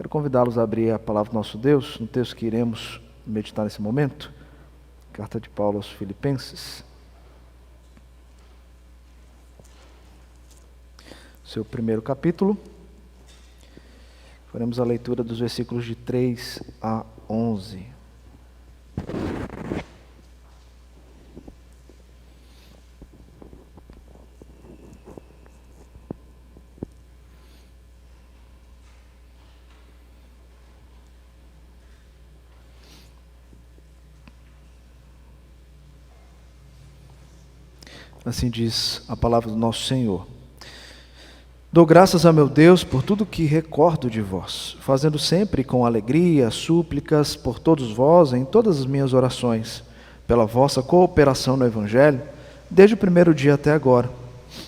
Quero convidá-los a abrir a palavra do nosso Deus, no texto que iremos meditar nesse momento, carta de Paulo aos Filipenses, seu primeiro capítulo. Faremos a leitura dos versículos de 3 a 11. Assim diz a palavra do nosso Senhor. Dou graças a meu Deus por tudo que recordo de vós, fazendo sempre com alegria súplicas por todos vós em todas as minhas orações, pela vossa cooperação no Evangelho, desde o primeiro dia até agora.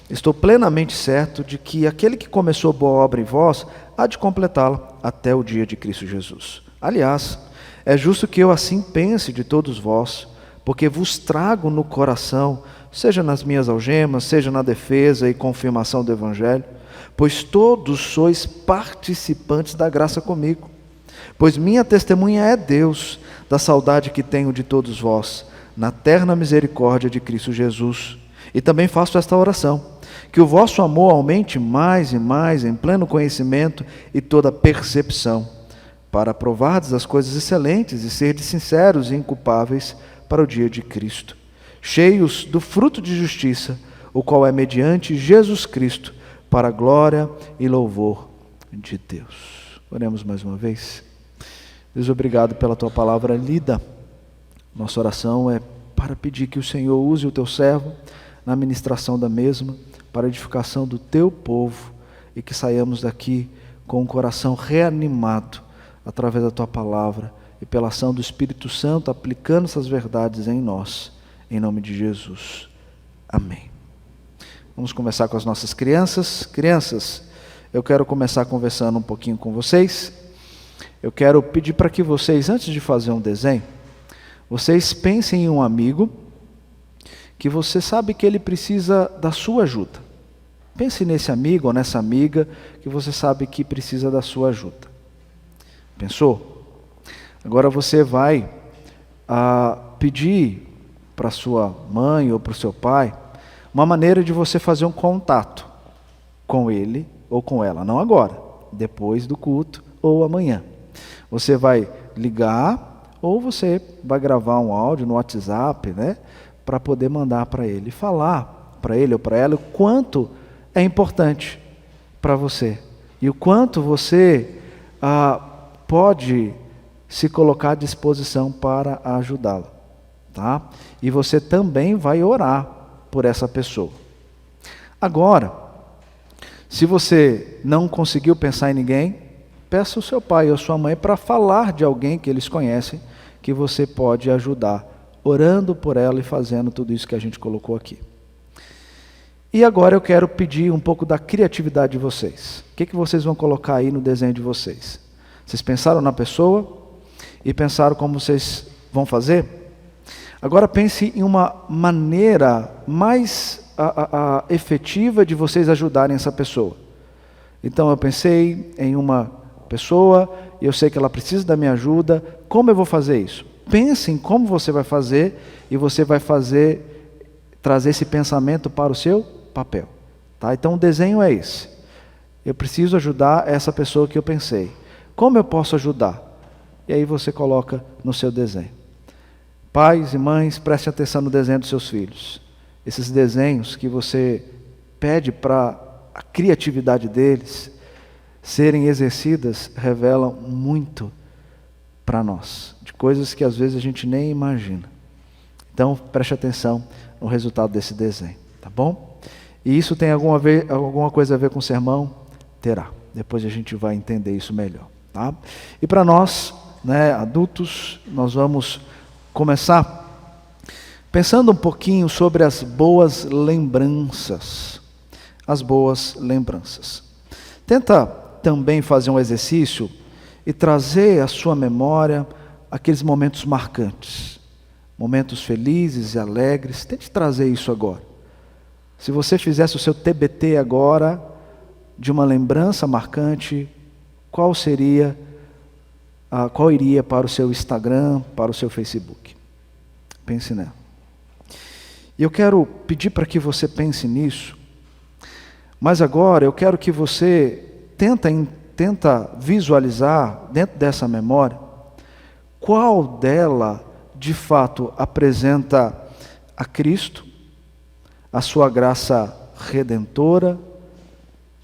Estou plenamente certo de que aquele que começou boa obra em vós há de completá-la até o dia de Cristo Jesus. Aliás, é justo que eu assim pense de todos vós, porque vos trago no coração, seja nas minhas algemas, seja na defesa e confirmação do Evangelho, pois todos sois participantes da graça comigo. Pois minha testemunha é Deus, da saudade que tenho de todos vós, na terna misericórdia de Cristo Jesus. E também faço esta oração, que o vosso amor aumente mais e mais em pleno conhecimento e toda percepção, para provardes as coisas excelentes e serdes sinceros e inculpáveis para o dia de Cristo, cheios do fruto de justiça, o qual é mediante Jesus Cristo, para a glória e louvor de Deus. Oremos mais uma vez. Deus, obrigado pela Tua palavra lida. Nossa oração é para pedir que o Senhor use o Teu servo na ministração da mesma, para a edificação do Teu povo, e que saiamos daqui com o coração reanimado, através da Tua palavra, e pela ação do Espírito Santo, aplicando essas verdades em nós. Em nome de Jesus. Amém. Vamos começar com as nossas crianças. Crianças, eu quero começar conversando um pouquinho com vocês. Eu quero pedir para que vocês, antes de fazer um desenho, vocês pensem em um amigo que você sabe que ele precisa da sua ajuda. Pense nesse amigo ou nessa amiga que você sabe que precisa da sua ajuda. Pensou? Agora você vai pedir para sua mãe ou para o seu pai uma maneira de você fazer um contato com ele ou com ela. Não agora, depois do culto ou amanhã. Você vai ligar ou você vai gravar um áudio no WhatsApp, né, para poder mandar para ele. Falar para ele ou para ela o quanto é importante para você. E o quanto você pode se colocar à disposição para ajudá-la. Tá? E você também vai orar por essa pessoa. Agora, se você não conseguiu pensar em ninguém, peça o seu pai ou sua mãe para falar de alguém que eles conhecem, que você pode ajudar, orando por ela e fazendo tudo isso que a gente colocou aqui. E agora eu quero pedir um pouco da criatividade de vocês. O que vocês vão colocar aí no desenho de vocês? Vocês pensaram na pessoa e pensaram como vocês vão fazer? Agora pense em uma maneira mais efetiva de vocês ajudarem essa pessoa. Então eu pensei em uma pessoa e eu sei que ela precisa da minha ajuda. Como eu vou fazer isso? Pense em como você vai fazer e você vai trazer esse pensamento para o seu papel. Tá? Então o desenho é esse. Eu preciso ajudar essa pessoa que eu pensei. Como eu posso ajudar? E aí você coloca no seu desenho. Pais e mães, prestem atenção no desenho dos seus filhos. Esses desenhos que você pede para a criatividade deles serem exercidas, revelam muito para nós, de coisas que às vezes a gente nem imagina. Então, preste atenção no resultado desse desenho, tá bom? E isso tem alguma coisa a ver com o sermão? Terá. Depois a gente vai entender isso melhor, tá? E para nós, né, adultos, nós vamos começar pensando um pouquinho sobre as boas lembranças. As boas lembranças. Tenta também fazer um exercício e trazer à sua memória aqueles momentos marcantes, momentos felizes e alegres. Tente trazer isso agora. Se você fizesse o seu TBT agora, de uma lembrança marcante, qual seria qual iria para o seu Instagram, para o seu Facebook. Pense nela. E eu quero pedir para que você pense nisso, mas agora eu quero que você tenta visualizar dentro dessa memória qual dela de fato apresenta a Cristo, a sua graça redentora,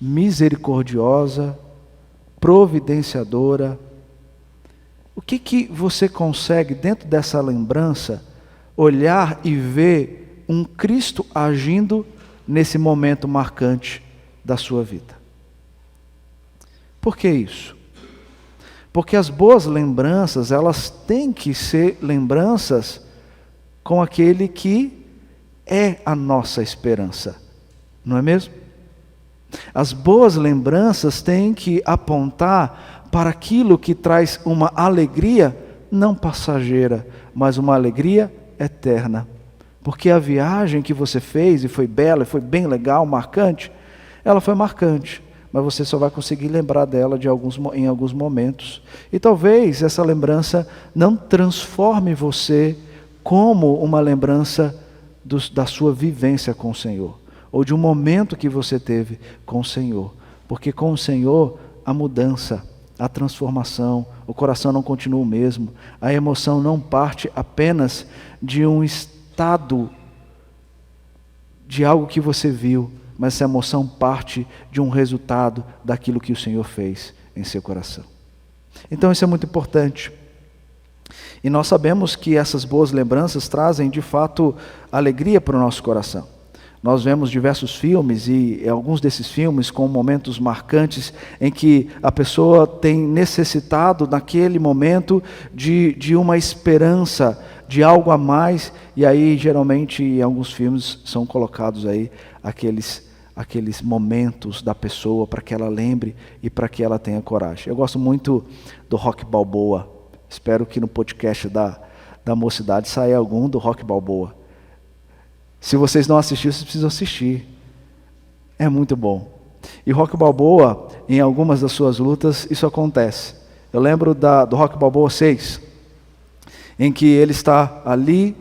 misericordiosa, providenciadora. O que você consegue dentro dessa lembrança olhar e ver um Cristo agindo nesse momento marcante da sua vida? Por que isso? Porque as boas lembranças, elas têm que ser lembranças com aquele que é a nossa esperança, não é mesmo? As boas lembranças têm que apontar para aquilo que traz uma alegria, não passageira, mas uma alegria eterna. Porque a viagem que você fez, e foi bela, e foi bem legal, marcante, ela foi marcante, mas você só vai conseguir lembrar dela em alguns momentos. E talvez essa lembrança não transforme você como uma lembrança da sua vivência com o Senhor, ou de um momento que você teve com o Senhor. Porque com o Senhor, a mudança, a transformação, o coração não continua o mesmo, a emoção não parte apenas de um estado, de algo que você viu, mas essa emoção parte de um resultado daquilo que o Senhor fez em seu coração. Então isso é muito importante. E nós sabemos que essas boas lembranças trazem de fato alegria para o nosso coração. Nós vemos diversos filmes, e alguns desses filmes com momentos marcantes em que a pessoa tem necessitado naquele momento de uma esperança, de algo a mais, e aí geralmente em alguns filmes são colocados aí aqueles momentos da pessoa para que ela lembre e para que ela tenha coragem. Eu gosto muito do Rocky Balboa. Espero que no podcast da mocidade saia algum do Rocky Balboa. Se vocês não assistiram, vocês precisam assistir. É muito bom. E Rocky Balboa, em algumas das suas lutas, isso acontece. Eu lembro do Rocky Balboa 6, em que ele está ali,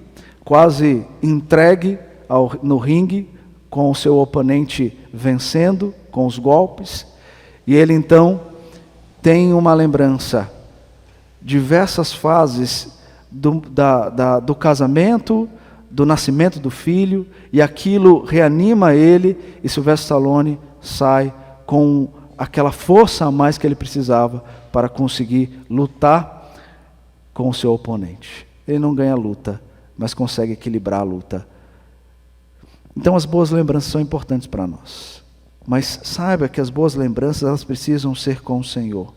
quase entregue no ringue, com o seu oponente vencendo, com os golpes, e ele então tem uma lembrança, diversas fases do casamento, do nascimento do filho, e aquilo reanima ele, e Sylvester Stallone sai com aquela força a mais que ele precisava para conseguir lutar com o seu oponente. Ele não ganha a luta, mas consegue equilibrar a luta. Então as boas lembranças são importantes para nós. Mas saiba que as boas lembranças, elas precisam ser com o Senhor.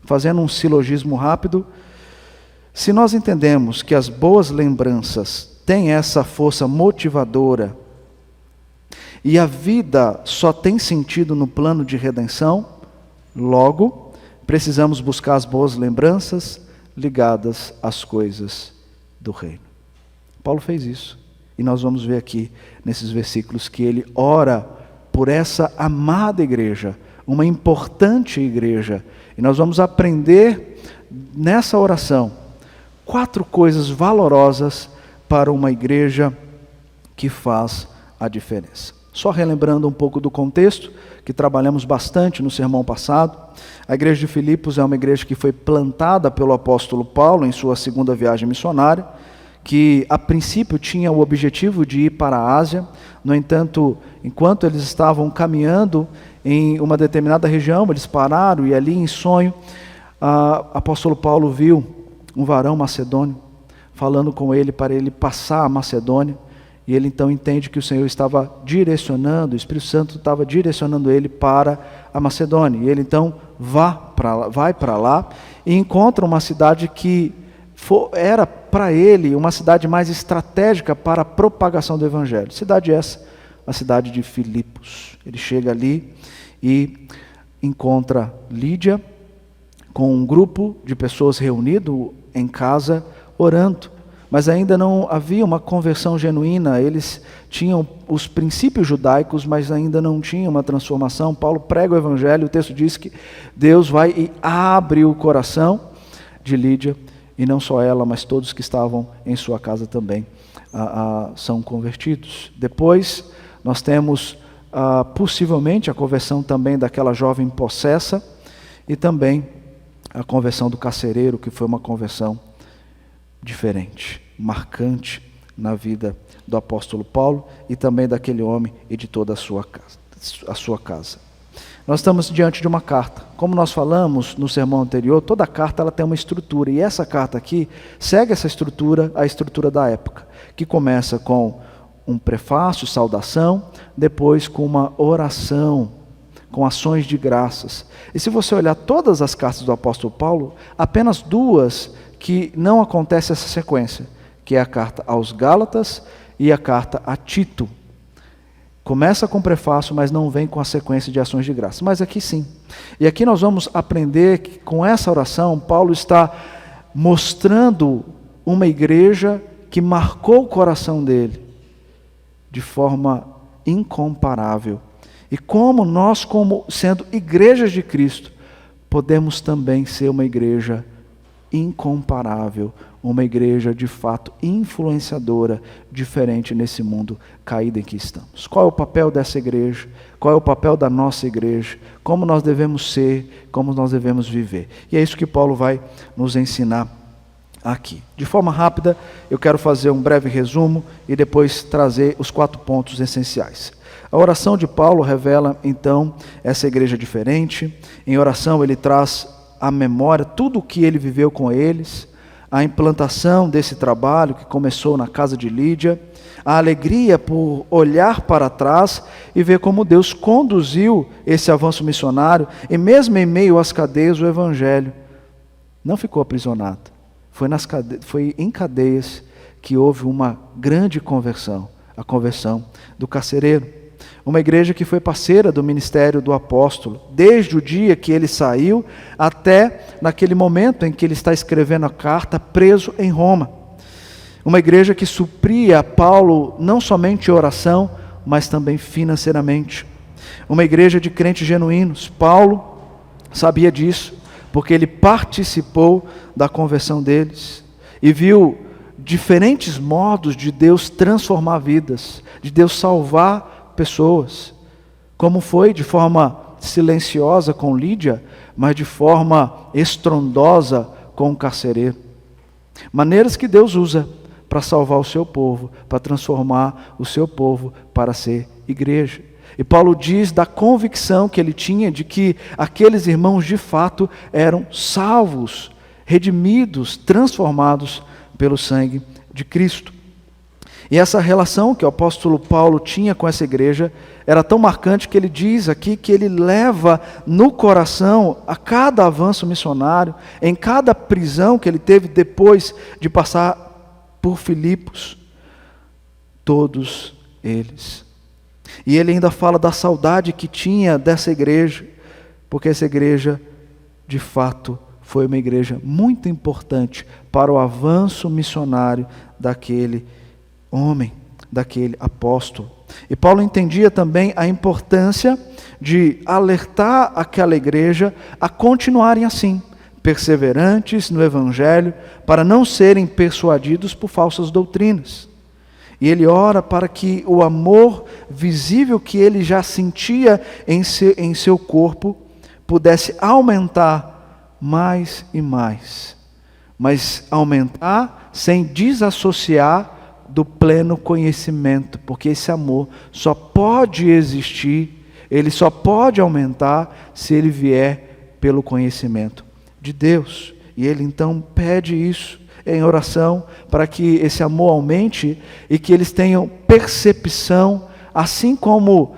Fazendo um silogismo rápido, se nós entendemos que as boas lembranças têm essa força motivadora, e a vida só tem sentido no plano de redenção, logo, precisamos buscar as boas lembranças ligadas às coisas do reino. Paulo fez isso. E nós vamos ver aqui, nesses versículos, que ele ora por essa amada igreja, uma importante igreja. E nós vamos aprender nessa oração 4 coisas valorosas para uma igreja que faz a diferença. Só relembrando um pouco do contexto, que trabalhamos bastante no sermão passado, a igreja de Filipos é uma igreja que foi plantada pelo apóstolo Paulo em sua segunda viagem missionária, que a princípio tinha o objetivo de ir para a Ásia. No entanto, enquanto eles estavam caminhando em uma determinada região, eles pararam, e ali em sonho, o apóstolo Paulo viu um varão macedônio falando com ele para ele passar a Macedônia, e ele então entende que o Senhor estava direcionando, o Espírito Santo estava direcionando ele para a Macedônia, e ele então vai para lá e encontra uma cidade que era para ele uma cidade mais estratégica para a propagação do Evangelho. Cidade essa, a cidade de Filipos. Ele chega ali e encontra Lídia com um grupo de pessoas reunido em casa orando, mas ainda não havia uma conversão genuína. Eles tinham os princípios judaicos, mas ainda não tinham uma transformação. Paulo prega o Evangelho, o texto diz que Deus vai e abre o coração, de Lídia, e não só ela, mas todos que estavam em sua casa também são convertidos. Depois nós temos possivelmente a conversão também daquela jovem possessa, e também a conversão do carcereiro, que foi uma conversão diferente, marcante na vida do apóstolo Paulo e também daquele homem e de toda a sua casa. Nós estamos diante de uma carta. Como nós falamos no sermão anterior, toda carta ela tem uma estrutura, e essa carta aqui segue essa estrutura, a estrutura da época, que começa com um prefácio, saudação, depois com uma oração, com ações de graças. E se você olhar todas as cartas do apóstolo Paulo, apenas duas que não acontece essa sequência, que é a carta aos Gálatas e a carta a Tito. Começa com prefácio, mas não vem com a sequência de ações de graça. Mas aqui sim. E aqui nós vamos aprender que com essa oração, Paulo está mostrando uma igreja que marcou o coração dele de forma incomparável. E como nós, como sendo igrejas de Cristo, podemos também ser uma igreja incomparável, uma igreja de fato influenciadora, diferente nesse mundo caído em que estamos. Qual é o papel dessa igreja? Qual é o papel da nossa igreja? Como nós devemos ser? Como nós devemos viver? E é isso que Paulo vai nos ensinar aqui. De forma rápida, eu quero fazer um breve resumo e depois trazer os 4 pontos essenciais. A oração de Paulo revela, então, essa igreja diferente. Em oração ele traz à memória tudo o que ele viveu com eles, a implantação desse trabalho que começou na casa de Lídia, a alegria por olhar para trás e ver como Deus conduziu esse avanço missionário, e mesmo em meio às cadeias o evangelho não ficou aprisionado. Foi em cadeias que houve uma grande conversão, a conversão do carcereiro. Uma igreja que foi parceira do ministério do apóstolo, desde o dia que ele saiu até naquele momento em que ele está escrevendo a carta, preso em Roma. Uma igreja que supria a Paulo não somente em oração, mas também financeiramente. Uma igreja de crentes genuínos. Paulo sabia disso, porque ele participou da conversão deles e viu diferentes modos de Deus transformar vidas, de Deus salvar pessoas, como foi de forma silenciosa com Lídia, mas de forma estrondosa com o carcereiro. Maneiras que Deus usa para salvar o seu povo, para transformar o seu povo para ser igreja. E Paulo diz da convicção que ele tinha de que aqueles irmãos de fato eram salvos, redimidos, transformados pelo sangue de Cristo. E essa relação que o apóstolo Paulo tinha com essa igreja era tão marcante que ele diz aqui que ele leva no coração a cada avanço missionário, em cada prisão que ele teve depois de passar por Filipos, todos eles. E ele ainda fala da saudade que tinha dessa igreja, porque essa igreja, de fato, foi uma igreja muito importante para o avanço missionário daquele homem, daquele apóstolo. E Paulo entendia também a importância de alertar aquela igreja a continuarem assim, perseverantes no evangelho, para não serem persuadidos por falsas doutrinas. E ele ora para que o amor visível que ele já sentia em seu corpo pudesse aumentar mais e mais, mas aumentar sem desassociar do pleno conhecimento, porque esse amor só pode existir, ele só pode aumentar se ele vier pelo conhecimento de Deus. E ele então pede isso em oração, para que esse amor aumente e que eles tenham percepção, assim como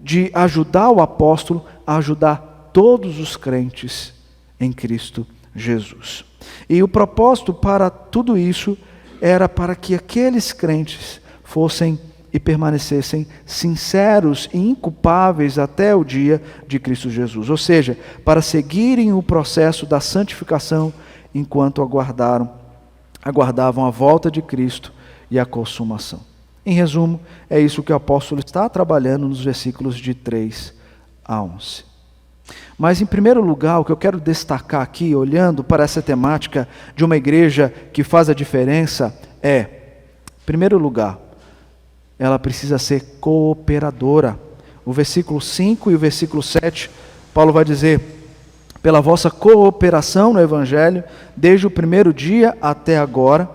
de ajudar o apóstolo a ajudar todos os crentes em Cristo Jesus. E o propósito para tudo isso era para que aqueles crentes fossem e permanecessem sinceros e inculpáveis até o dia de Cristo Jesus. Ou seja, para seguirem o processo da santificação enquanto aguardavam a volta de Cristo e a consumação. Em resumo, é isso que o apóstolo está trabalhando nos versículos de 3 a 11. Mas, em primeiro lugar, o que eu quero destacar aqui, olhando para essa temática de uma igreja que faz a diferença, é, em primeiro lugar, ela precisa ser cooperadora. O versículo 5 e o versículo 7, Paulo vai dizer: pela vossa cooperação no Evangelho, desde o primeiro dia até agora.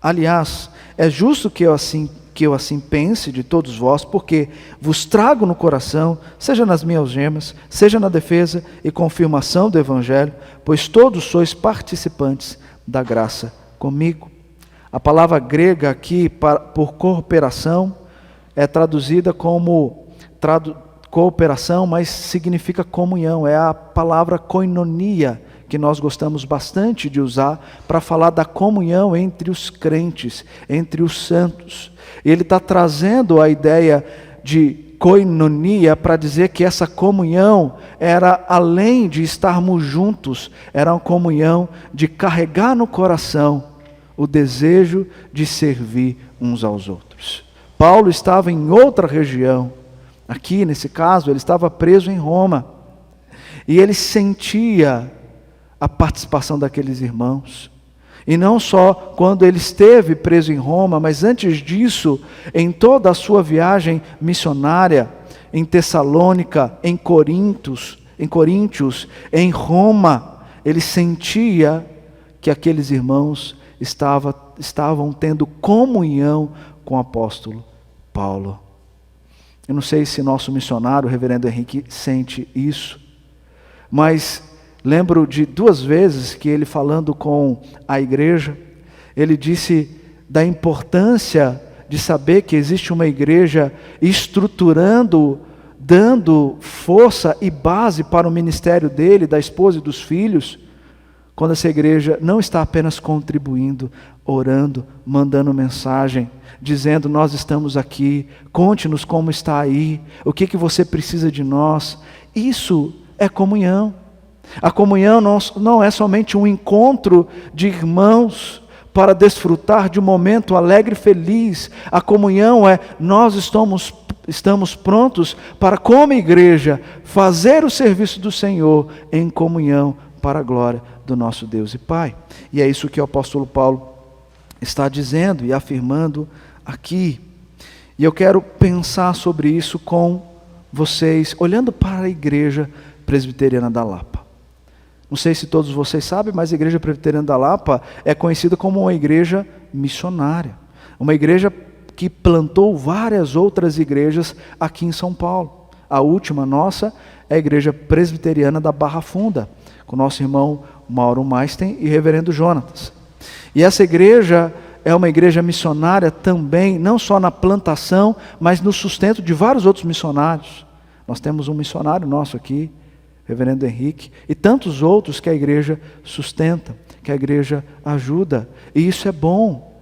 Aliás, é justo que eu assim pense de todos vós, porque vos trago no coração, seja nas minhas algemas, seja na defesa e confirmação do Evangelho, pois todos sois participantes da graça comigo. A palavra grega aqui, por cooperação, é traduzida como cooperação, mas significa comunhão. É a palavra koinonia, que nós gostamos bastante de usar para falar da comunhão entre os crentes, entre os santos. Ele está trazendo a ideia de koinonia para dizer que essa comunhão era, além de estarmos juntos, era uma comunhão de carregar no coração o desejo de servir uns aos outros. Paulo estava em outra região. Aqui, nesse caso, ele estava preso em Roma. E ele sentia a participação daqueles irmãos. E não só quando ele esteve preso em Roma, mas antes disso, em toda a sua viagem missionária, em Tessalônica, em Coríntios, em Roma, ele sentia que aqueles irmãos estavam tendo comunhão com o apóstolo Paulo. Eu não sei se nosso missionário, o reverendo Henrique, sente isso, mas lembro de 2 vezes que ele, falando com a igreja, ele disse da importância de saber que existe uma igreja estruturando, dando força e base para o ministério dele, da esposa e dos filhos, quando essa igreja não está apenas contribuindo, orando, mandando mensagem, dizendo: nós estamos aqui, conte-nos como está aí, o que você precisa de nós. Isso é comunhão. A comunhão não é somente um encontro de irmãos para desfrutar de um momento alegre e feliz. A comunhão é: nós estamos prontos para, como igreja, fazer o serviço do Senhor em comunhão para a glória do nosso Deus e Pai. E é isso que o apóstolo Paulo está dizendo e afirmando aqui. E eu quero pensar sobre isso com vocês, olhando para a Igreja Presbiteriana da Lapa. Não sei se todos vocês sabem, mas a Igreja Presbiteriana da Lapa é conhecida como uma igreja missionária. Uma igreja que plantou várias outras igrejas aqui em São Paulo. A última nossa é a Igreja Presbiteriana da Barra Funda, com o nosso irmão Mauro Maisten e reverendo Jonatas. E essa igreja é uma igreja missionária também, não só na plantação, mas no sustento de vários outros missionários. Nós temos um missionário nosso aqui, reverendo Henrique, e tantos outros que a igreja sustenta, que a igreja ajuda, e isso é bom.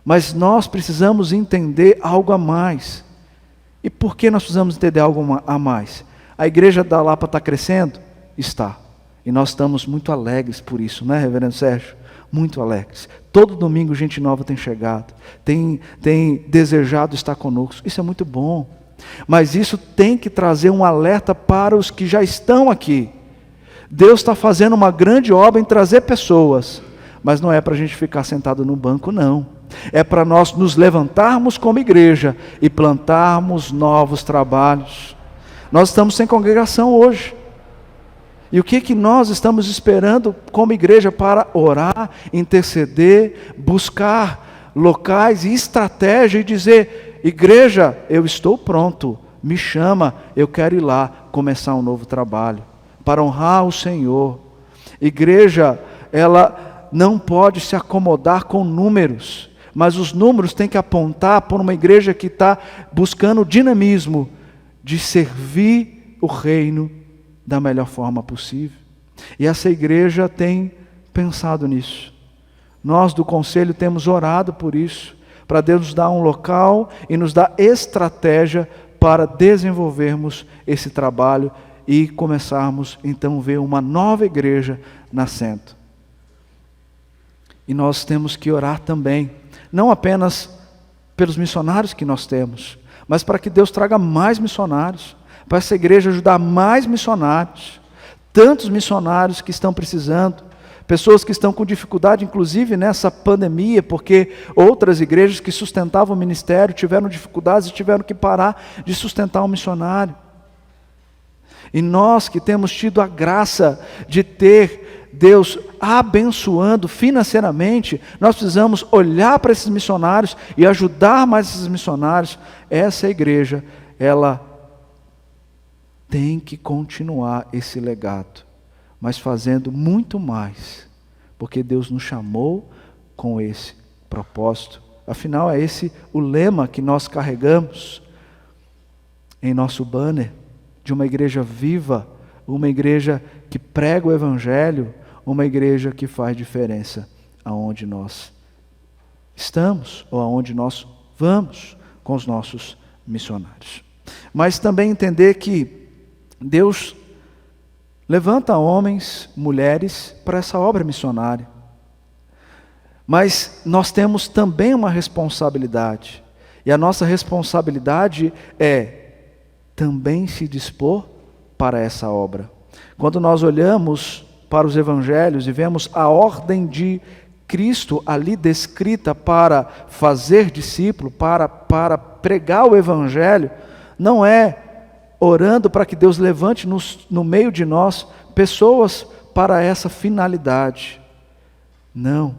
Mas nós precisamos entender algo a mais. E por que nós precisamos entender algo a mais? A igreja da Lapa está crescendo? Está. E nós estamos muito alegres por isso, não é, reverendo Sérgio? Muito alegres. Todo domingo gente nova tem chegado, tem desejado estar conosco. Isso é muito bom. Mas isso tem que trazer um alerta para os que já estão aqui. Deus está fazendo uma grande obra em trazer pessoas, mas não é para a gente ficar sentado no banco, não. É para nós nos levantarmos como igreja e plantarmos novos trabalhos. Nós estamos sem congregação hoje. E o que nós estamos esperando como igreja para orar, interceder, buscar locais e estratégia e dizer: igreja, eu estou pronto, me chama, eu quero ir lá começar um novo trabalho, para honrar o Senhor. Igreja, ela não pode se acomodar com números, mas os números têm que apontar para uma igreja que está buscando o dinamismo de servir o reino da melhor forma possível. E essa igreja tem pensado nisso. Nós do conselho temos orado por isso, para Deus nos dar um local e nos dar estratégia para desenvolvermos esse trabalho e começarmos então a ver uma nova igreja nascendo. E nós temos que orar também, não apenas pelos missionários que nós temos, mas para que Deus traga mais missionários, para essa igreja ajudar mais missionários. Tantos missionários que estão precisando, pessoas que estão com dificuldade, inclusive nessa pandemia, porque outras igrejas que sustentavam o ministério tiveram dificuldades e tiveram que parar de sustentar o missionário. E nós que temos tido a graça de ter Deus abençoando financeiramente, nós precisamos olhar para esses missionários e ajudar mais esses missionários. Essa igreja, ela tem que continuar esse legado, mas fazendo muito mais, porque Deus nos chamou com esse propósito. Afinal, é esse o lema que nós carregamos em nosso banner, de uma igreja viva, uma igreja que prega o Evangelho, uma igreja que faz diferença aonde nós estamos, ou aonde nós vamos com os nossos missionários. Mas também entender que Deus levanta homens, mulheres para essa obra missionária. Mas nós temos também uma responsabilidade. E a nossa responsabilidade é também se dispor para essa obra. Quando nós olhamos para os evangelhos e vemos a ordem de Cristo ali descrita para fazer discípulo, para pregar o evangelho, não é orando para que Deus levante no meio de nós pessoas para essa finalidade. Não.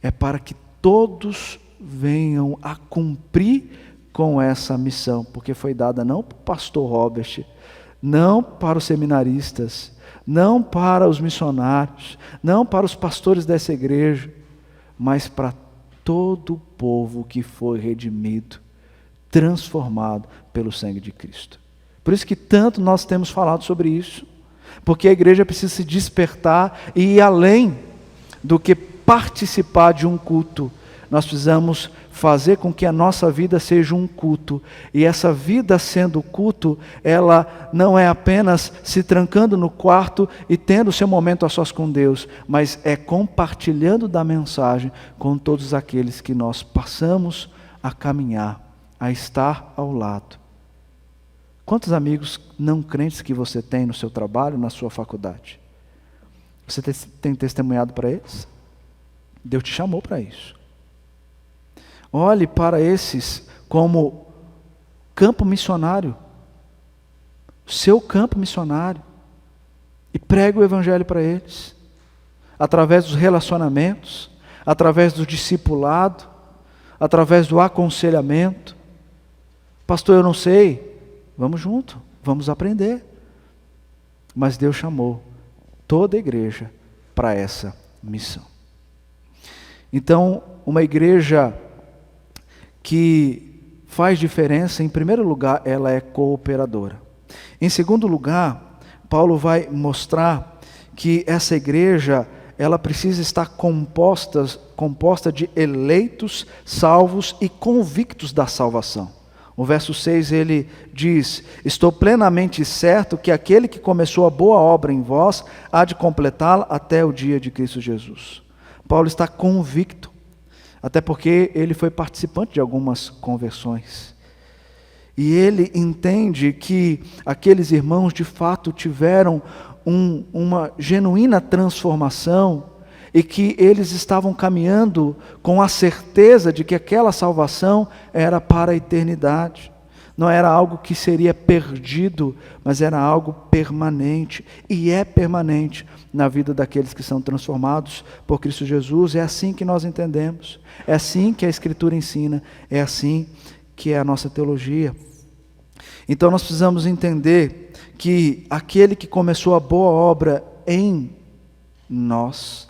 É para que todos venham a cumprir com essa missão, porque foi dada não para o pastor Robert, não para os seminaristas, não para os missionários, não para os pastores dessa igreja, mas para todo o povo que foi redimido, transformado pelo sangue de Cristo. Por isso que tanto nós temos falado sobre isso, porque a igreja precisa se despertar e ir além do que participar de um culto. Nós precisamos fazer com que a nossa vida seja um culto, e essa vida sendo culto, ela não é apenas se trancando no quarto e tendo seu momento a sós com Deus, mas é compartilhando da mensagem com todos aqueles que nós passamos a caminhar, a estar ao lado. Quantos amigos não crentes que você tem no seu trabalho, na sua faculdade? Você tem testemunhado para eles? Deus te chamou para isso. Olhe para esses como campo missionário, seu campo missionário, e pregue o evangelho para eles, através dos relacionamentos, através do discipulado, através do aconselhamento. Pastor, eu não sei. Vamos junto, vamos aprender. Mas Deus chamou toda a igreja para essa missão. Então, uma igreja que faz diferença, em primeiro lugar, ela é cooperadora. Em segundo lugar, Paulo vai mostrar que essa igreja, ela precisa estar composta de eleitos, salvos e convictos da salvação. No verso 6 ele diz: estou plenamente certo que aquele que começou a boa obra em vós há de completá-la até o dia de Cristo Jesus. Paulo está convicto, até porque ele foi participante de algumas conversões. E ele entende que aqueles irmãos de fato tiveram uma genuína transformação, e que eles estavam caminhando com a certeza de que aquela salvação era para a eternidade. Não era algo que seria perdido, mas era algo permanente, e é permanente na vida daqueles que são transformados por Cristo Jesus. É assim que nós entendemos, é assim que a Escritura ensina, é assim que é a nossa teologia. Então nós precisamos entender que aquele que começou a boa obra em nós,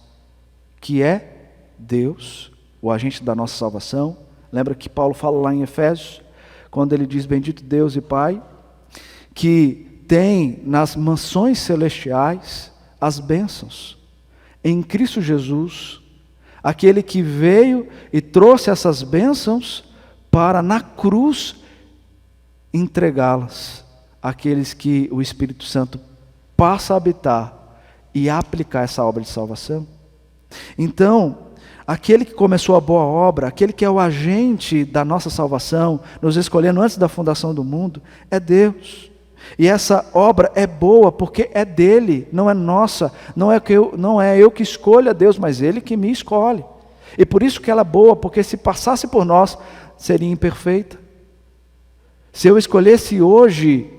que é Deus, o agente da nossa salvação. Lembra que Paulo fala lá em Efésios, quando ele diz: bendito Deus e Pai, que tem nas mansões celestiais as bênçãos em Cristo Jesus, aquele que veio e trouxe essas bênçãos para na cruz entregá-las àqueles que o Espírito Santo passa a habitar e a aplicar essa obra de salvação. Então, aquele que começou a boa obra, aquele que é o agente da nossa salvação, nos escolhendo antes da fundação do mundo, é Deus. E essa obra é boa porque é dele, não é nossa, não é eu que escolho a Deus, mas ele que me escolhe. E por isso que ela é boa, porque se passasse por nós, seria imperfeita. Se eu escolhesse hoje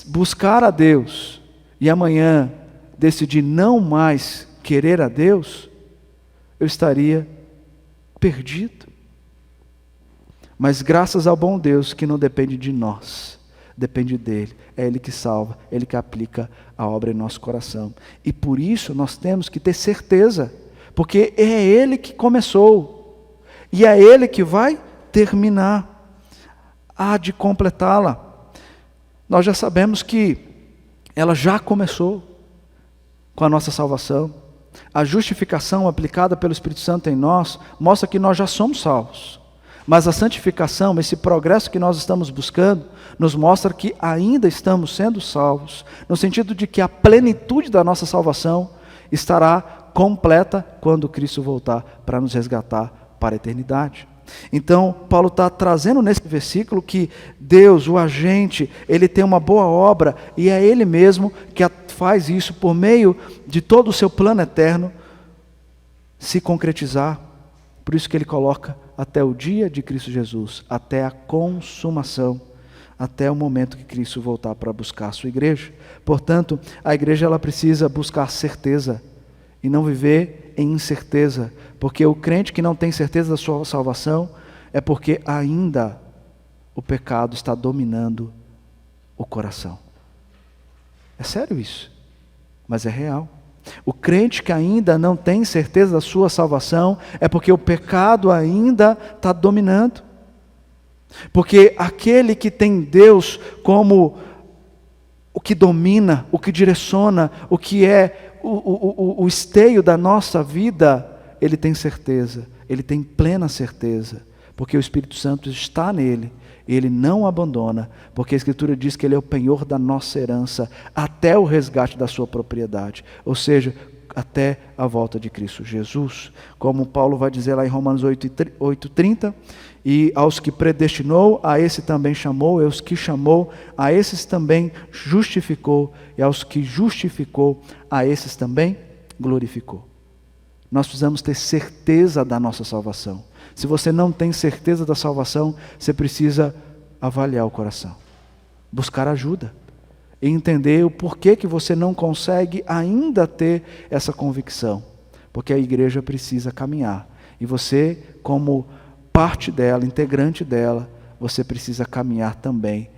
buscar a Deus e amanhã decidir não mais querer a Deus, eu estaria perdido. Mas graças ao bom Deus que não depende de nós, depende dele, é ele que salva, ele que aplica a obra em nosso coração. E por isso nós temos que ter certeza, porque é ele que começou e é ele que vai terminar, há de completá-la. Nós já sabemos que ela já começou com a nossa salvação. A justificação aplicada pelo Espírito Santo em nós mostra que nós já somos salvos. Mas a santificação, esse progresso que nós estamos buscando, nos mostra que ainda estamos sendo salvos, no sentido de que a plenitude da nossa salvação estará completa quando Cristo voltar para nos resgatar para a eternidade. Então, Paulo está trazendo nesse versículo que Deus, o agente, ele tem uma boa obra e é ele mesmo que faz isso por meio de todo o seu plano eterno se concretizar. Por isso que ele coloca até o dia de Cristo Jesus, até a consumação, até o momento que Cristo voltar para buscar a sua igreja. Portanto, a igreja ela precisa buscar certeza e não viver em incerteza, porque o crente que não tem certeza da sua salvação é porque ainda o pecado está dominando o coração. É sério isso, mas é real. O crente que ainda não tem certeza da sua salvação é porque o pecado ainda está dominando. Porque aquele que tem Deus como o que domina, o que direciona, o que é o esteio da nossa vida, ele tem certeza, ele tem plena certeza, porque o Espírito Santo está nele, e ele não abandona, porque a Escritura diz que ele é o penhor da nossa herança, até o resgate da sua propriedade, ou seja, até a volta de Cristo Jesus, como Paulo vai dizer lá em Romanos 8:30, e aos que predestinou, a esse também chamou, e aos que chamou, a esses também justificou, e aos que justificou, a esses também glorificou. Nós precisamos ter certeza da nossa salvação. Se você não tem certeza da salvação, você precisa avaliar o coração, buscar ajuda, e entender o porquê que você não consegue ainda ter essa convicção, porque a igreja precisa caminhar, e você, como parte dela, integrante dela, você precisa caminhar também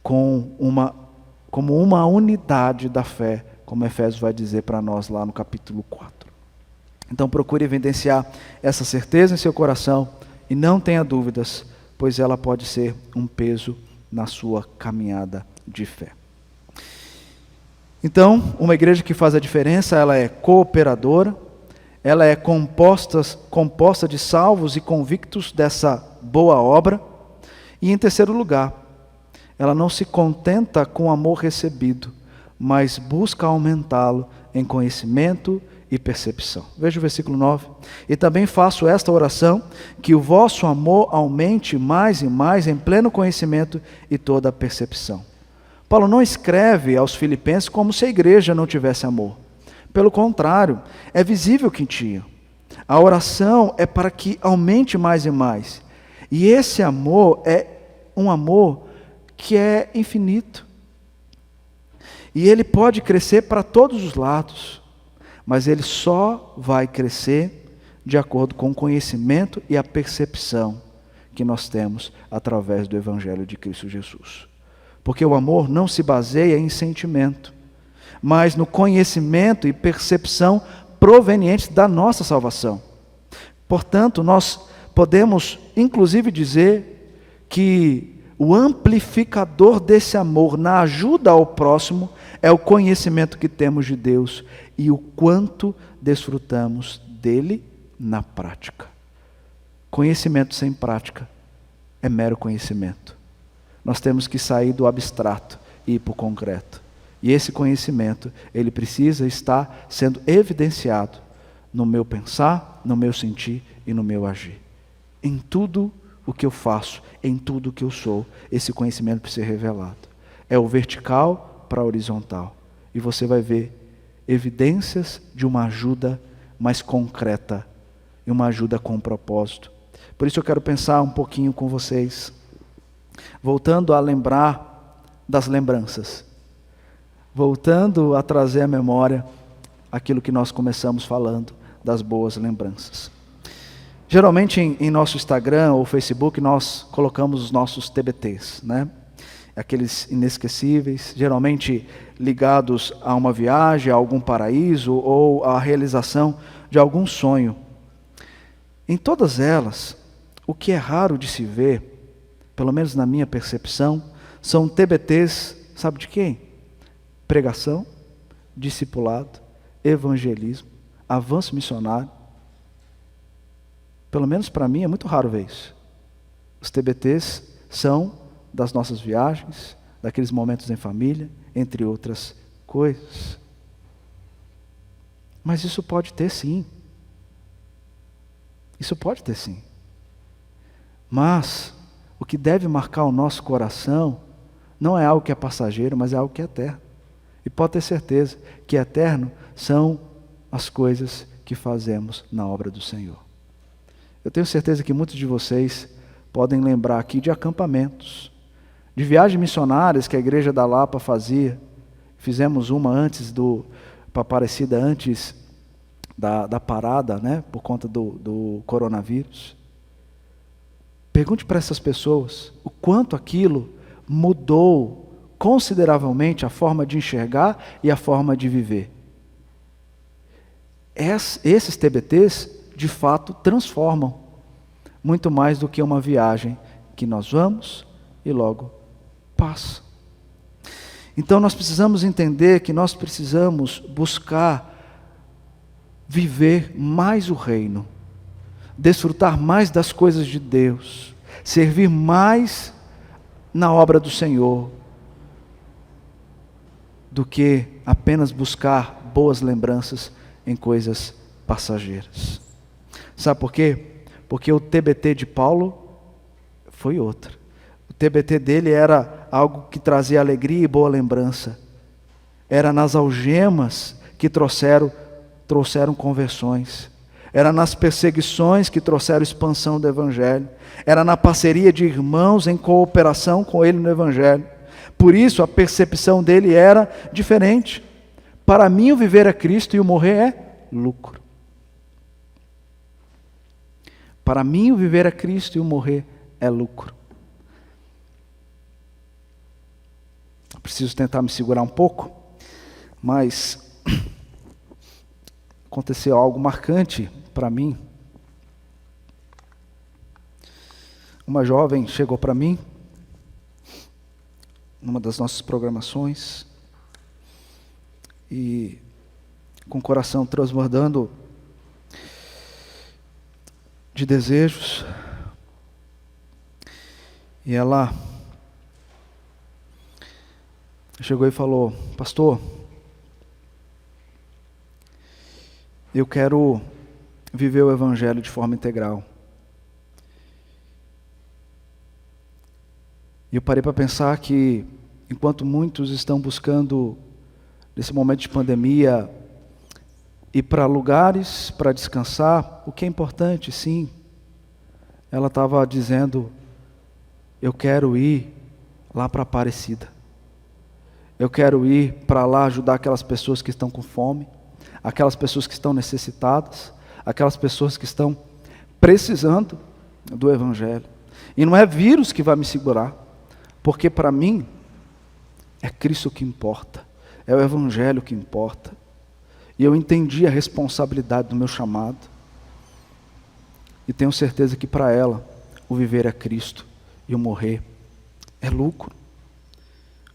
como uma unidade da fé, como Efésios vai dizer para nós lá no capítulo 4. Então procure evidenciar essa certeza em seu coração e não tenha dúvidas, pois ela pode ser um peso na sua caminhada de fé. Então, uma igreja que faz a diferença, ela é cooperadora, ela é composta de salvos e convictos dessa boa obra. E em terceiro lugar, ela não se contenta com o amor recebido, mas busca aumentá-lo em conhecimento e percepção. Veja o versículo 9. E também faço esta oração, que o vosso amor aumente mais e mais em pleno conhecimento e toda a percepção. Paulo não escreve aos filipenses como se a igreja não tivesse amor. Pelo contrário, é visível que tinha. A oração é para que aumente mais e mais. E esse amor é um amor que é infinito. E ele pode crescer para todos os lados, mas ele só vai crescer de acordo com o conhecimento e a percepção que nós temos através do Evangelho de Cristo Jesus. Porque o amor não se baseia em sentimento, mas no conhecimento e percepção provenientes da nossa salvação. Portanto, nós podemos inclusive dizer que o amplificador desse amor na ajuda ao próximo é o conhecimento que temos de Deus e o quanto desfrutamos dele na prática. Conhecimento sem prática é mero conhecimento. Nós temos que sair do abstrato e ir para o concreto. E esse conhecimento, ele precisa estar sendo evidenciado no meu pensar, no meu sentir e no meu agir. Em tudo o que eu faço, em tudo o que eu sou, esse conhecimento precisa ser revelado. É o vertical para a horizontal. E você vai ver evidências de uma ajuda mais concreta e uma ajuda com propósito. Por isso eu quero pensar um pouquinho com vocês, voltando a lembrar das lembranças, voltando a trazer à memória aquilo que nós começamos falando, das boas lembranças. Geralmente em nosso Instagram ou Facebook nós colocamos os nossos TBTs, né? Aqueles inesquecíveis, geralmente ligados a uma viagem, a algum paraíso ou à realização de algum sonho. Em todas elas, o que é raro de se ver, pelo menos na minha percepção, são TBTs, sabe de quem? Pregação, discipulado, evangelismo, avanço missionário. Pelo menos para mim é muito raro ver isso. Os TBTs são das nossas viagens, daqueles momentos em família, entre outras coisas. Mas isso pode ter sim. Isso pode ter sim. Mas o que deve marcar o nosso coração não é algo que é passageiro, mas é algo que é eterno. E pode ter certeza que eterno são as coisas que fazemos na obra do Senhor. Eu tenho certeza que muitos de vocês podem lembrar aqui de acampamentos, de viagens missionárias que a igreja da Lapa fazia. Fizemos uma antes para Aparecida, antes da parada, né, por conta do coronavírus. Pergunte para essas pessoas o quanto aquilo mudou consideravelmente a forma de enxergar e a forma de viver. Esses TBTs, de fato, transformam muito mais do que uma viagem que nós vamos e logo passa. Então nós precisamos entender que nós precisamos buscar viver mais o reino, desfrutar mais das coisas de Deus, servir mais na obra do Senhor, do que apenas buscar boas lembranças em coisas passageiras. Sabe por quê? Porque o TBT de Paulo foi outro. O TBT dele era algo que trazia alegria e boa lembrança. Era nas algemas que trouxeram conversões. Era nas perseguições que trouxeram expansão do Evangelho. Era na parceria de irmãos em cooperação com ele no Evangelho. Por isso a percepção dele era diferente. Para mim o viver é Cristo e o morrer é lucro. Para mim o viver é Cristo e o morrer é lucro. Preciso tentar me segurar um pouco, mas aconteceu algo marcante para mim. Uma jovem chegou para mim, numa das nossas programações, e com o coração transbordando de desejos, e ela chegou e falou: pastor, eu quero viver o Evangelho de forma integral. E eu parei para pensar que, enquanto muitos estão buscando, nesse momento de pandemia, ir para lugares para descansar, o que é importante, sim, ela estava dizendo: eu quero ir lá para Aparecida. Eu quero ir para lá ajudar aquelas pessoas que estão com fome, aquelas pessoas que estão necessitadas, aquelas pessoas que estão precisando do Evangelho. E não é vírus que vai me segurar, porque para mim é Cristo que importa, é o Evangelho que importa. E eu entendi a responsabilidade do meu chamado. E tenho certeza que para ela o viver é Cristo e o morrer é lucro.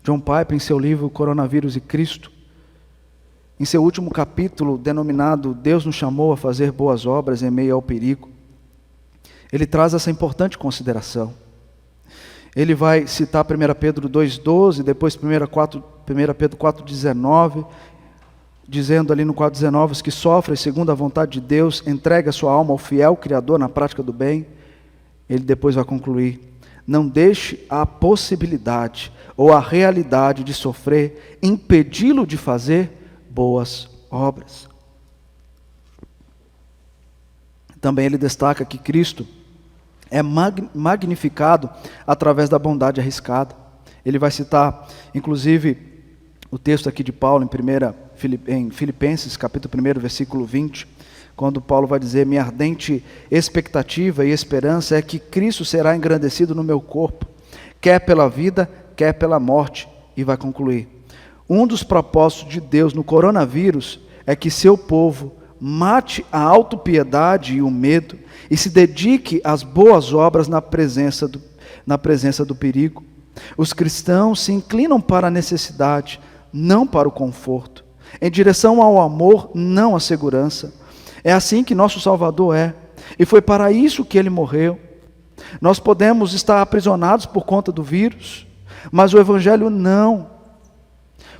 John Piper, em seu livro Coronavírus e Cristo, em seu último capítulo, denominado Deus nos chamou a fazer boas obras em meio ao perigo, ele traz essa importante consideração. Ele vai citar 1 Pedro 2,12, depois 1 Pedro 4,19, dizendo ali no 4,19, os que sofrem segundo a vontade de Deus, entrega a sua alma ao fiel Criador na prática do bem. Ele depois vai concluir: Não deixe a possibilidade ou a realidade de sofrer impedi-lo de fazer boas obras. Também ele destaca que Cristo é magnificado através da bondade arriscada. Ele vai citar, inclusive, o texto aqui de Paulo em Filipenses, capítulo 1, versículo 20, quando Paulo vai dizer: minha ardente expectativa e esperança é que Cristo será engrandecido no meu corpo, quer pela vida, quer pela morte. E vai concluir: um dos propósitos de Deus no coronavírus é que seu povo mate a autopiedade e o medo e se dedique às boas obras na presença do perigo. Os cristãos se inclinam para a necessidade, não para o conforto, em direção ao amor, não à segurança. É assim que nosso Salvador é, e foi para isso que ele morreu. Nós podemos estar aprisionados por conta do vírus, mas o Evangelho não.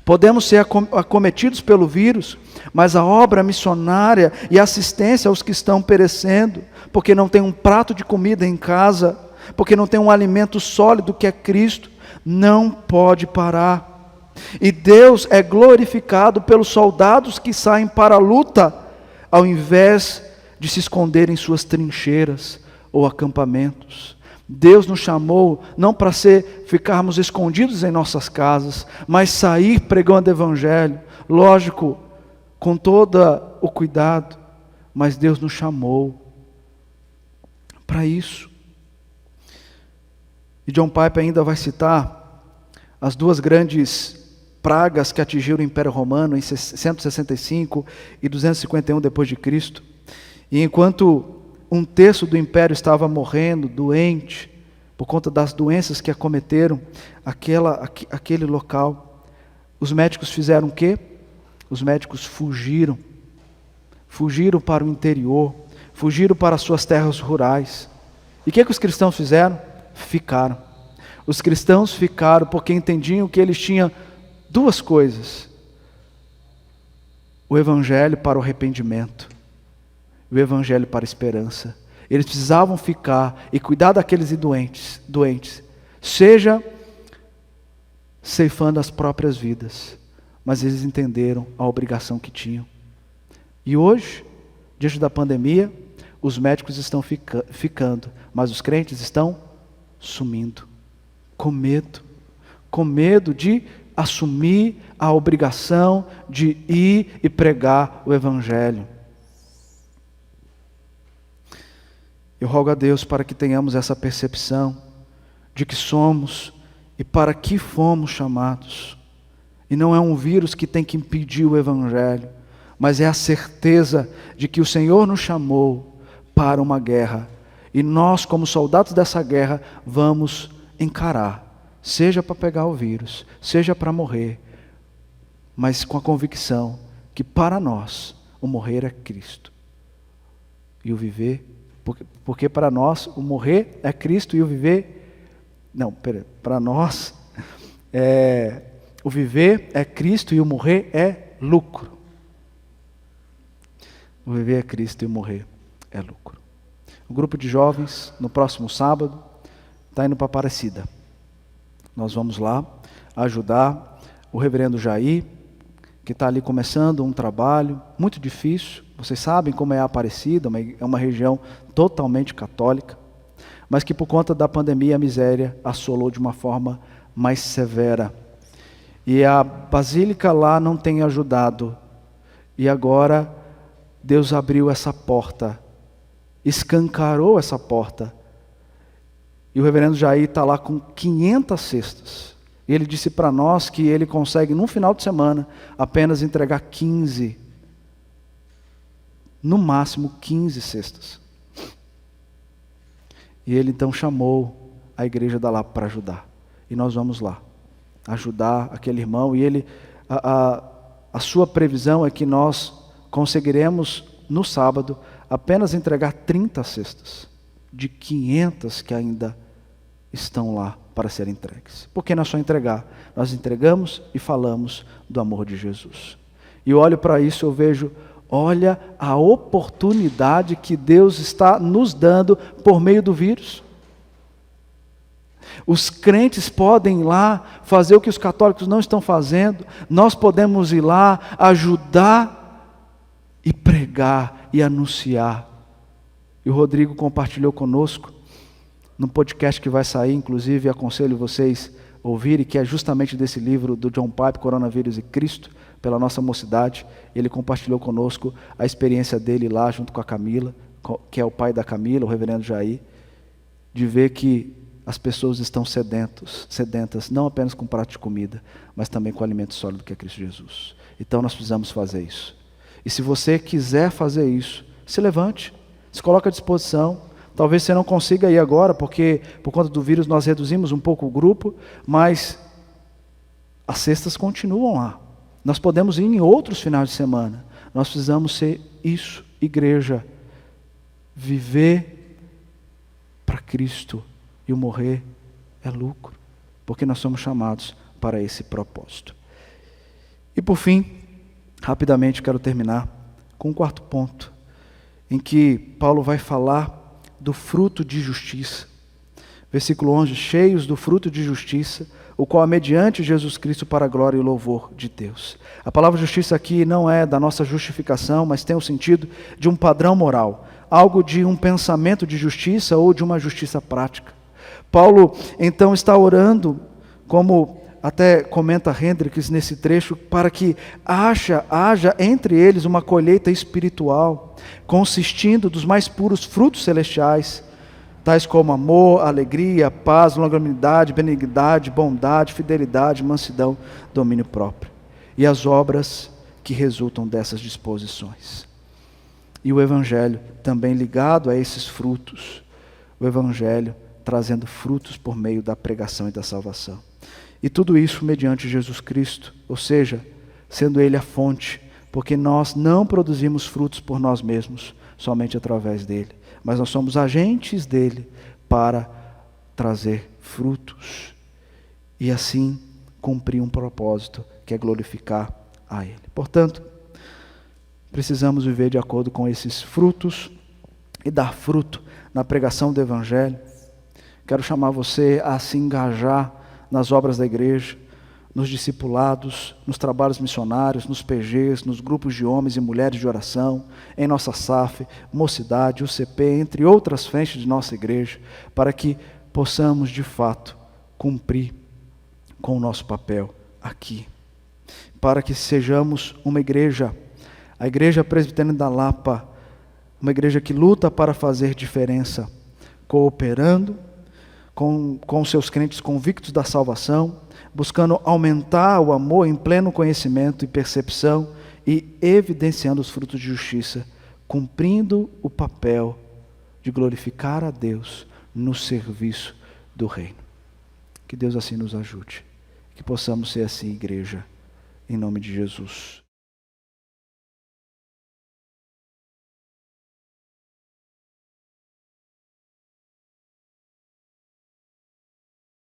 Podemos ser acometidos pelo vírus, mas a obra missionária e assistência aos que estão perecendo, porque não tem um prato de comida em casa, porque não tem um alimento sólido que é Cristo, não pode parar. E Deus é glorificado pelos soldados que saem para a luta, ao invés de se esconder em suas trincheiras ou acampamentos. Deus nos chamou não para ficarmos escondidos em nossas casas, mas sair pregando o Evangelho, lógico, com todo o cuidado, mas Deus nos chamou para isso. E John Piper ainda vai citar as duas grandes pragas que atingiram o Império Romano em 165 e 251 depois de Cristo. E enquanto um terço do império estava morrendo, doente, por conta das doenças que acometeram aquele local, os médicos fizeram o quê? Os médicos fugiram para o interior, fugiram para as suas terras rurais. E o que os cristãos fizeram? Ficaram. Os cristãos ficaram porque entendiam que eles tinham duas coisas: o Evangelho para o arrependimento, o Evangelho para a esperança. Eles precisavam ficar e cuidar daqueles doentes, seja ceifando as próprias vidas, mas eles entenderam a obrigação que tinham. E hoje, diante da pandemia, os médicos estão ficando, mas os crentes estão sumindo, com medo de assumir a obrigação de ir e pregar o Evangelho. Eu rogo a Deus para que tenhamos essa percepção de que somos e para que fomos chamados. E não é um vírus que tem que impedir o Evangelho, mas é a certeza de que o Senhor nos chamou para uma guerra. E nós, como soldados dessa guerra, vamos encarar, seja para pegar o vírus, seja para morrer, mas com a convicção que para nós o morrer é Cristo e o viver, porque para nós o morrer é Cristo e o viver, para nós o viver é Cristo e o morrer é lucro. O viver é Cristo e o morrer é lucro. O grupo de jovens, no próximo sábado, está indo para Aparecida. Nós vamos lá ajudar o reverendo Jair, que está ali começando um trabalho muito difícil. Vocês sabem como é a Aparecida, é uma região totalmente católica, mas que por conta da pandemia a miséria assolou de uma forma mais severa. E a basílica lá não tem ajudado. E agora Deus abriu essa porta, escancarou essa porta. E o reverendo Jair está lá com 500 cestas. E ele disse para nós que ele consegue, num final de semana, apenas entregar 15, no máximo 15 cestas. E ele então chamou a igreja da Lapa para ajudar. E nós vamos lá, ajudar aquele irmão. E ele, a sua previsão é que nós conseguiremos, no sábado, apenas entregar 30 cestas, de 500 que ainda estão lá para serem entregues. Porque não é só entregar, nós entregamos e falamos do amor de Jesus. E eu olho para isso, eu vejo, olha a oportunidade que Deus está nos dando por meio do vírus. Os crentes podem ir lá fazer o que os católicos não estão fazendo. Nós podemos ir lá ajudar e pregar e anunciar. E o Rodrigo compartilhou conosco num podcast que vai sair, inclusive aconselho vocês a ouvirem, que é justamente desse livro do John Piper, Coronavírus e Cristo, pela nossa mocidade. Ele compartilhou conosco a experiência dele lá junto com a Camila, que é o pai da Camila, o reverendo Jair, de ver que as pessoas estão sedentas, não apenas com prato de comida, mas também com o alimento sólido que é Cristo Jesus. Então nós precisamos fazer isso. E se você quiser fazer isso, se levante, se coloque à disposição. Talvez você não consiga ir agora, porque por conta do vírus nós reduzimos um pouco o grupo, mas as cestas continuam lá. Nós podemos ir em outros finais de semana. Nós precisamos ser isso, igreja. Viver para Cristo e o morrer é lucro, porque nós somos chamados para esse propósito. E por fim, rapidamente quero terminar com um quarto ponto, em que Paulo vai falar do fruto de justiça. Versículo 11, cheios do fruto de justiça, o qual é mediante Jesus Cristo para a glória e louvor de Deus. A palavra justiça aqui não é da nossa justificação, mas tem o sentido de um padrão moral, algo de um pensamento de justiça ou de uma justiça prática. Paulo então está orando, como até comenta Hendricks nesse trecho, para que haja entre eles uma colheita espiritual, consistindo dos mais puros frutos celestiais, tais como amor, alegria, paz, longanimidade, benignidade, bondade, fidelidade, mansidão, domínio próprio. E as obras que resultam dessas disposições. E o Evangelho também ligado a esses frutos. O Evangelho trazendo frutos por meio da pregação e da salvação. E tudo isso mediante Jesus Cristo, ou seja, sendo Ele a fonte, porque nós não produzimos frutos por nós mesmos, somente através dEle, mas nós somos agentes dEle para trazer frutos e assim cumprir um propósito que é glorificar a Ele. Portanto, precisamos viver de acordo com esses frutos e dar fruto na pregação do Evangelho. Quero chamar você a se engajar nas obras da igreja, nos discipulados, nos trabalhos missionários, nos PGs, nos grupos de homens e mulheres de oração, em nossa SAF, Mocidade, UCP, entre outras frentes de nossa igreja, para que possamos de fato cumprir com o nosso papel aqui. Para que sejamos uma igreja, a Igreja Presbiteriana da Lapa, uma igreja que luta para fazer diferença, cooperando com seus crentes convictos da salvação, buscando aumentar o amor em pleno conhecimento e percepção e evidenciando os frutos de justiça, cumprindo o papel de glorificar a Deus no serviço do reino. Que Deus assim nos ajude, que possamos ser assim, igreja, em nome de Jesus.